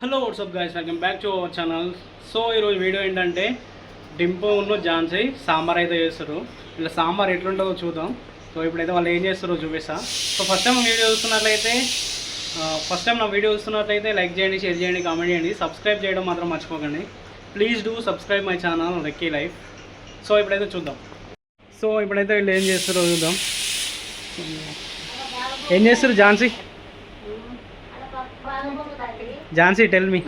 Hello WhatsApp guys, welcome back to our channel. So ఈరోజు video ఏంటంటే డింపు ఝాన్సీ సాంబార్ అయితే చేస్తారు. ఇలా సాంబార్ ఎట్లుంటుందో చూద్దాం. సో ఇప్పుడైతే వాళ్ళు ఏం చేస్తారో చూపిస్తా. సో ఫస్ట్ టైం నా వీడియో చూస్తున్నట్లయితే లైక్ చేయండి, షేర్ చేయండి, కామెంట్ చేయండి, సబ్స్క్రైబ్ చేయడం మాత్రం మర్చిపోకండి. Please do subscribe my channel Ricky Life. So ఇప్పుడైతే చూద్దాం. సో ఇప్పుడైతే వీళ్ళు ఏం చేస్తారో చూద్దాం. ఏం చేస్తారు ఝాన్సీ టెల్ మీ.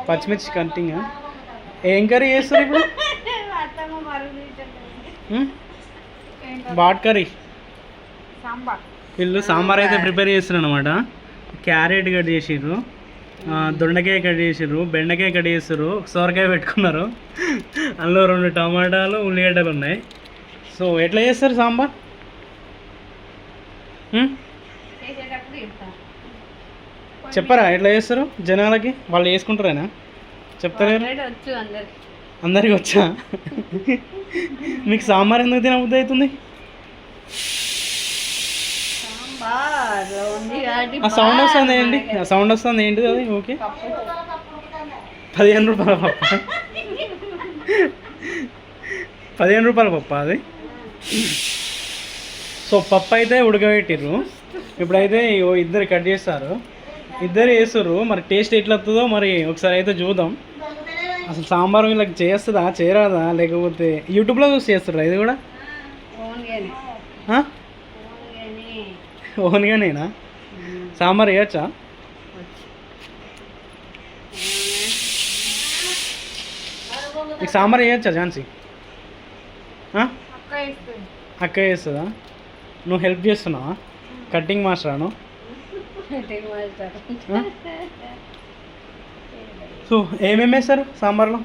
పచ్చిమిర్చి కట్టింగ్. ఏం కర్రీ చేస్తారు ఇప్పుడు? బాట్ కర్రీ. వీళ్ళు సాంబార్ అయితే ప్రిపేర్ చేస్తారు అనమాట. క్యారెట్ కట్ చేసిర్రు, దొండకాయ కట్ చేసిర్రు, బెండకాయ కట్ చేస్తారు, సొరకాయ పెట్టుకున్నారు, అందులో 2 టమాటాలు, ఉల్లిగడ్డలు ఉన్నాయి. సో ఎట్లా చేస్తారు సాంబార్? చెప్పరా ఎట్లా చేస్తారు జనాలకి? వాళ్ళు వేసుకుంటారేనా? చెప్తారా? అందరికి వచ్చా? మీకు సాంబార్ ఎందుకు తినబుద్ధి అవుతుంది? సౌండ్ వస్తుంది ఏంటి? సౌండ్ వస్తుంది ఏంటిది అది? ఓకే, 15 రూపాయల పప్ప. 15 రూపాయల పప్ప అది. సో పప్పు అయితే ఉడకబెట్టిర్రు. ఇప్పుడైతే ఇద్దరు కట్ చేస్తారు, ఇద్దరు వేస్తారు. మరి టేస్ట్ ఎట్లా వస్తుందో మరి ఒకసారి అయితే చూద్దాం. అసలు సాంబార్ వీళ్ళకి చేస్తుందా చేయరాదా, లేకపోతే యూట్యూబ్లో చూసి చేస్తారా? ఇది కూడా ఓన్గానేనా? సాంబార్ వేయచ్చా? నీకు సాంబార్ వేయచ్చా ఝాన్సీ? అక్క వేస్తుందా? నువ్వు హెల్ప్ చేస్తున్నావా? కట్టింగ్ మాస్టరాను? సో ఏమేమి వేస్తారు సాంబార్లో?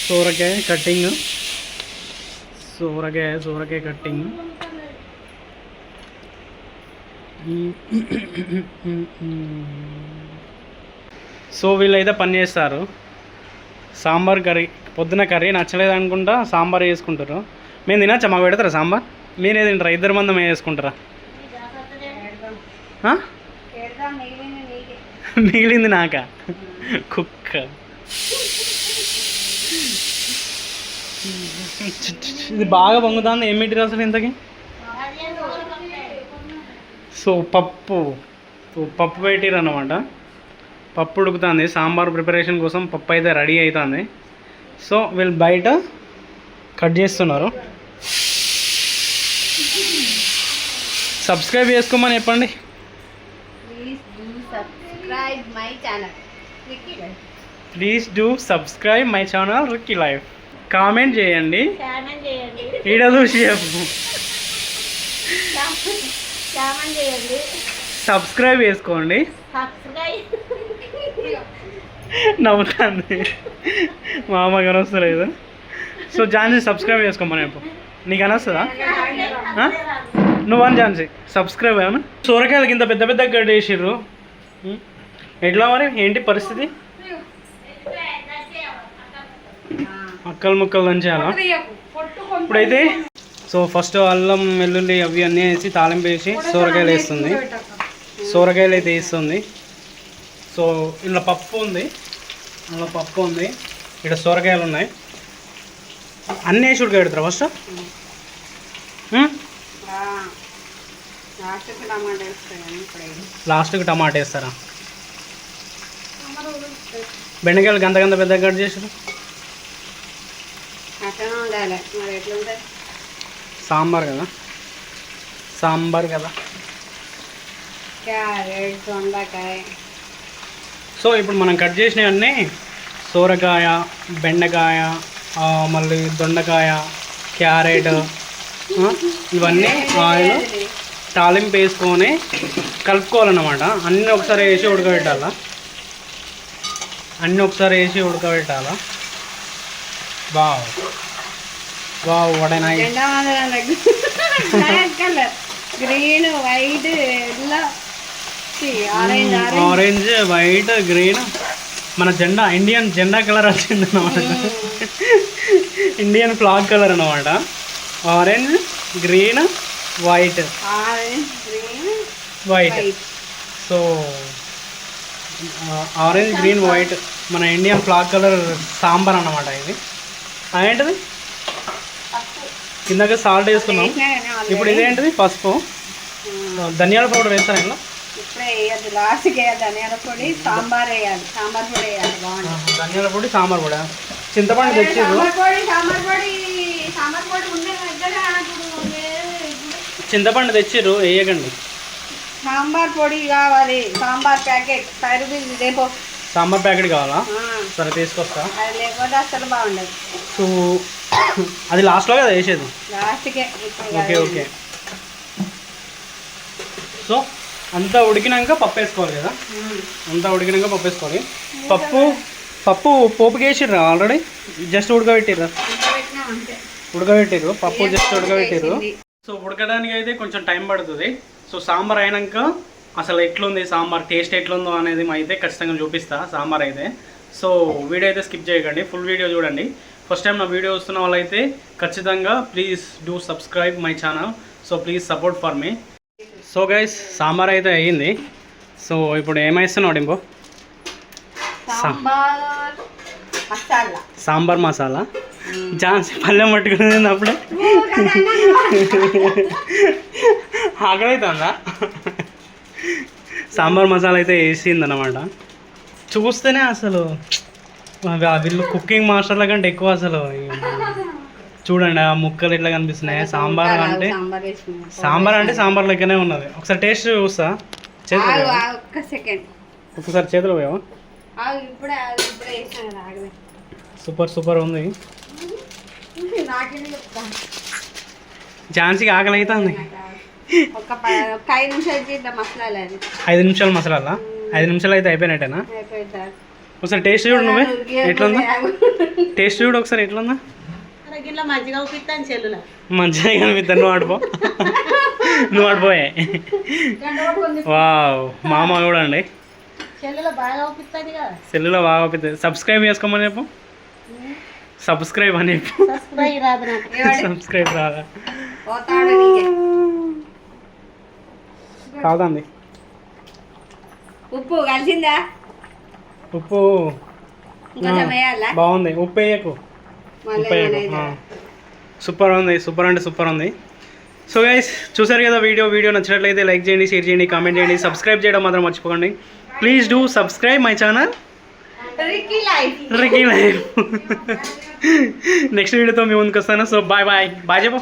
సోరకాయ కట్టింగ్, సోరకాయ కట్టింగ్. సో వీళ్ళైతే పని చేస్తారు. సాంబార్ కర్రీ, పొద్దున కర్రీ నచ్చలేదు అనుకుంటా సాంబార్ వేసుకుంటారు. మేము తినచ్చా? మాకు పెడతారా సాంబార్? మీరే తింటారా? 2 మంది మేము వేసుకుంటారా? మిగిలింది నాకా? కుక్క. ఇది బాగా పొంగుతుంది. ఏం మెటీరియల్ అసలు ఇంతకి? సో పప్పు పెట్టిరు అన్నమాట. పప్పు ఉడుకుతుంది. సాంబార్ ప్రిపరేషన్ కోసం పప్పు అయితే రెడీ అవుతుంది. సో వీళ్ళు బయట కట్ చేస్తున్నారు. సబ్స్క్రైబ్ చేసుకోమని చెప్పండి. Please do subscribe my channel Ricky Life. Comment చేయండి, ఈడ చూసి చెప్పు. సబ్స్క్రైబ్ చేసుకోండి. నవ్వుతుంది మా అమ్మ కనొస్తలేదు. సో ఝాన్సీ సబ్స్క్రైబ్ చేసుకోమని చెప్పు. నీకు అనొస్తుందా? నువ్వని ఝాన్సీ సబ్స్క్రైబ్ అయ్యాను. సొరకాయలకి ఇంత పెద్ద పెద్ద కట్ చేసిర్రు. ఎట్లా మరి ఏంటి పరిస్థితి? ముక్కలు దంచేయాలా ఇప్పుడైతే? సో ఫస్ట్ అల్లం, వెల్లుల్లి అవి అన్నీ వేసి తాలింపు వేసి సొరకాయలు వేస్తుంది. సొరకాయలు అయితే వేస్తుంది. సో ఇందులో పప్పు ఉంది, ఇక్కడ సొరకాయలు ఉన్నాయి. అన్నీ వేసి ఉడకబెడతారా ఫస్ట్? లాస్ట్కి టమాటా వేస్తారా? బెండకాయలు గంత పెద్ద కట్ చేసారు. సాంబార్ కదా. క్యారెట్, దొండకాయ. సో ఇప్పుడు మనం కట్ చేసినవన్నీ సోరకాయ, బెండకాయ, మళ్ళీ దొండకాయ, క్యారెట్, ఇవన్నీ ఆయిల్ తాలింపు వేసుకొని కలుపుకోవాలన్నమాట. అన్నీ ఒకసారి వేసి ఉడకబెట్టాలా. Wow what a nice. Green, white, orange, white, green. మన జెండా, ఇండియన్ జెండా కలర్ వచ్చింది అన్నమాట. ఇండియన్ ఫ్లాగ్ కలర్ అన్నమాట. Orange, green white orange green white. White. So orange green white మన ఇండియన్ ఫ్లాగ్ కలర్ సాంబార్ అన్నమాట ఇది. అదేంటిది కిందకి సాల్ట్ వేసుకున్నాం. ఇప్పుడు ఇదేంటిది పసుపు, ధనియాల పౌడర్ వేస్తాను ఇందులో. ఇప్పుడే వేయద్దు, లాస్ట్కి వేయాలి. ధనియాల పొడి, సాంబార్ వేయాలి, సాంబార్ పొడి వేయాలి. బాగుంటుంది. ధనియాల పొడి, సాంబార్ పొడి, చింతపండు తెచ్చిర్రు. సాంబార్ పొడి, సాంబార్ పొడి, సాంబార్ పొడి ఉండే దగ్గర చింతపండు తెచ్చిర్రు, వేయకండి. సాంబార్ పొడి కావాలి, సాంబార్ ప్యాకెట్ 5 రూపీస్ రేపు. సాంబార్ ప్యాకెట్ కావాలా? సరే తీసుకొస్తా. అది లేకపోతే అసలు బాగుండదు. సో అది లాస్ట్లో కదా వేసేది. లాస్ట్కే. Okay okay. సో అంతా ఉడికినాక పప్పు వేసుకోవాలి కదా. అంతా ఉడికినాక పప్పు వేసుకోవాలి. పప్పు పోపుకి వేసిర్రా ఆల్రెడీ, జస్ట్ ఉడకబెట్టిర్రా? ఉడకబెట్టిర్రు పప్పు, జస్ట్ ఉడకబెట్టిర్రు. సో ఉడకడానికి అయితే కొంచెం టైం పడుతుంది. సో సాంబార్ అయినాక అసలు ఎట్లుంది సాంబార్, టేస్ట్ ఎట్లుందో అనేది అయితే ఖచ్చితంగా చూపిస్తా సాంబార్ అయితే. సో వీడియో అయితే స్కిప్ చేయకండి, ఫుల్ వీడియో చూడండి. ఫస్ట్ టైం నా వీడియో వస్తున్న వాళ్ళైతే ఖచ్చితంగా please do subscribe my channel. So please support for me. So guys sambar అయితే అయ్యింది. సో ఇప్పుడు ఏమేస్తున్నావు డింపో? సాంబార్ మసాలా. ఝాన్సీ పల్లెం పట్టుకునేది అప్పుడే ఆకలి అవుతుందా? సాంబార్ మసాలా అయితే వేసింది అన్నమాట. చూస్తేనే అసలు వీళ్ళు కుకింగ్ మాస్టర్ల కంటే ఎక్కువ అసలు. చూడండి ఆ ముక్కలు ఎట్లా కనిపిస్తున్నాయి. సాంబార్ అంటే సాంబార్ లెక్కనే ఉన్నది. ఒకసారి టేస్ట్ చూస్తా. ఒకసారి చేతిలో పోయావా? సూపర్ ఉంది. ఝాన్సీకి ఆకలి అవుతుంది. 5 నిమిషాలు మసాలా. 5 నిమిషాలు అయితే అయిపోయినట్టేనా? ఒకసారి టేస్ట్ చూడు, నువ్వే ఎట్లుందా టేస్ట్ చూడు ఒకసారి ఎట్లుందా. మంచిగా కనిపిస్తా. నువ్వు ఆడిపోయే. వావ్ మామ చూడండి, సెల్లులో బాగా అవుతుంది. సబ్స్క్రైబ్ చేసుకోమని చెప్పు. సబ్స్క్రైబ్ అని చెప్పు. సబ్స్క్రైబ్ రాదా? కాదండి. ఉప్పు కలిసిందా? ఉప్పు బాగుంది. ఉప్పు వేయకు. సూపర్ ఉంది, సూపర్ అంటే సూపర్ ఉంది. సో గైస్ చూసారు కదా వీడియో నచ్చినట్లయితే లైక్ చేయండి, షేర్ చేయండి, కామెంట్ చేయండి, సబ్స్క్రైబ్ చేయడం మాత్రం మర్చిపోకండి. Please do subscribe my channel Ricky life. Next వీడియోతో మీ ముందుకు వస్తాను. సో బాయ్ చెప్పు.